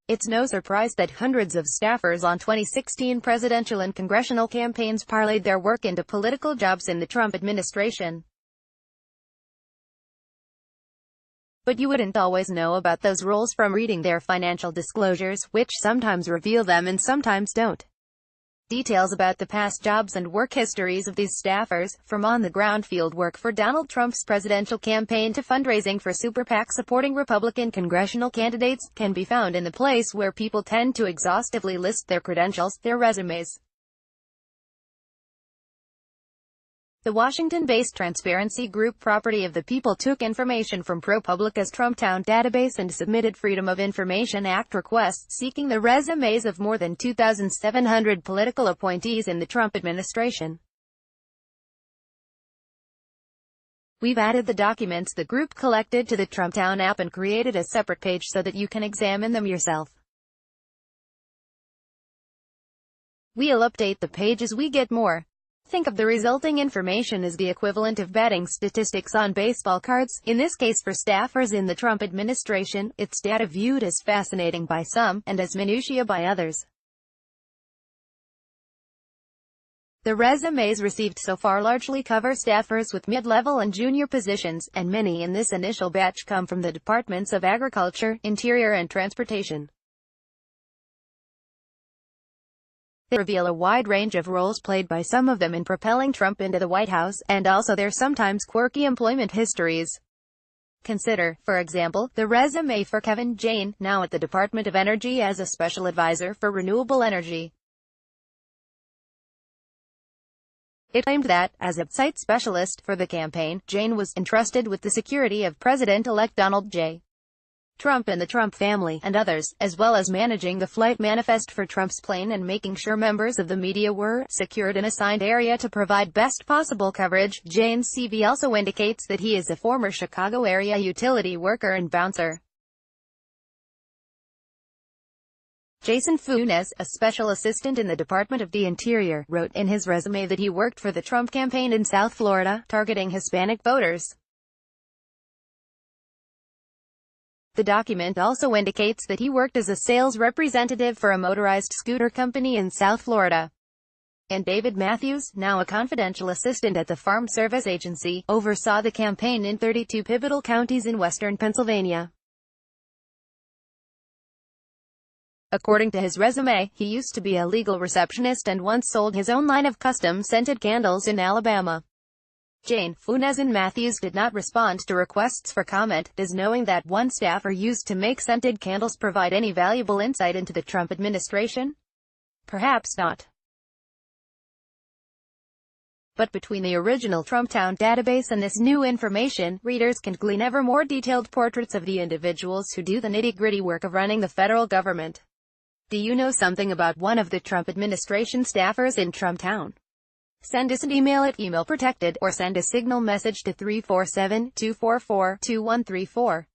It's no surprise that hundreds of staffers on 2016 presidential and congressional campaigns parlayed their work into political jobs in the Trump administration. But you wouldn't always know about those roles from reading their financial disclosures, which sometimes reveal them and sometimes don't. Details about the past jobs and work histories of these staffers, from on-the-ground field work for Donald Trump's presidential campaign to fundraising for super PAC supporting Republican congressional candidates, can be found in the place where people tend to exhaustively list their credentials, their resumes. The Washington-based transparency group Property of the People took information from ProPublica's Trumptown database and submitted Freedom of Information Act requests seeking the resumes of more than 2,700 political appointees in the Trump administration. We've added the documents the group collected to the Trumptown app and created a separate page so that you can examine them yourself. We'll update the page as we get more. Think of the resulting information as the equivalent of betting statistics on baseball cards. In this case for staffers in the Trump administration, it's data viewed as fascinating by some, and as minutiae by others. The resumes received so far largely cover staffers with mid-level and junior positions, and many in this initial batch come from the Departments of Agriculture, Interior and Transportation. They reveal a wide range of roles played by some of them in propelling Trump into the White House, and also their sometimes quirky employment histories. Consider, for example, the resume for Kevin Jayne, now at the Department of Energy as a special advisor for renewable energy. It claimed that, as a site specialist for the campaign, Jayne was entrusted with the security of President-elect Donald J. Trump and the Trump family, and others, as well as managing the flight manifest for Trump's plane and making sure members of the media were secured in assigned area to provide best possible coverage. Jayne's CV also indicates that he is a former Chicago area utility worker and bouncer. Jason Funes, a special assistant in the Department of the Interior, wrote in his resume that he worked for the Trump campaign in South Florida, targeting Hispanic voters. The document also indicates that he worked as a sales representative for a motorized scooter company in South Florida. And David Matthews, now a confidential assistant at the Farm Service Agency, oversaw the campaign in 32 pivotal counties in western Pennsylvania. According to his resume, he used to be a legal receptionist and once sold his own line of custom-scented candles in Alabama. Jayne, Funes and Matthews did not respond to requests for comment. Does knowing that one staffer used to make scented candles provide any valuable insight into the Trump administration? Perhaps not. But between the original Trumptown database and this new information, readers can glean ever more detailed portraits of the individuals who do the nitty-gritty work of running the federal government. Do you know something about one of the Trump administration staffers in Trumptown? Send us an email at email protected, or send a signal message to 347-244-2134.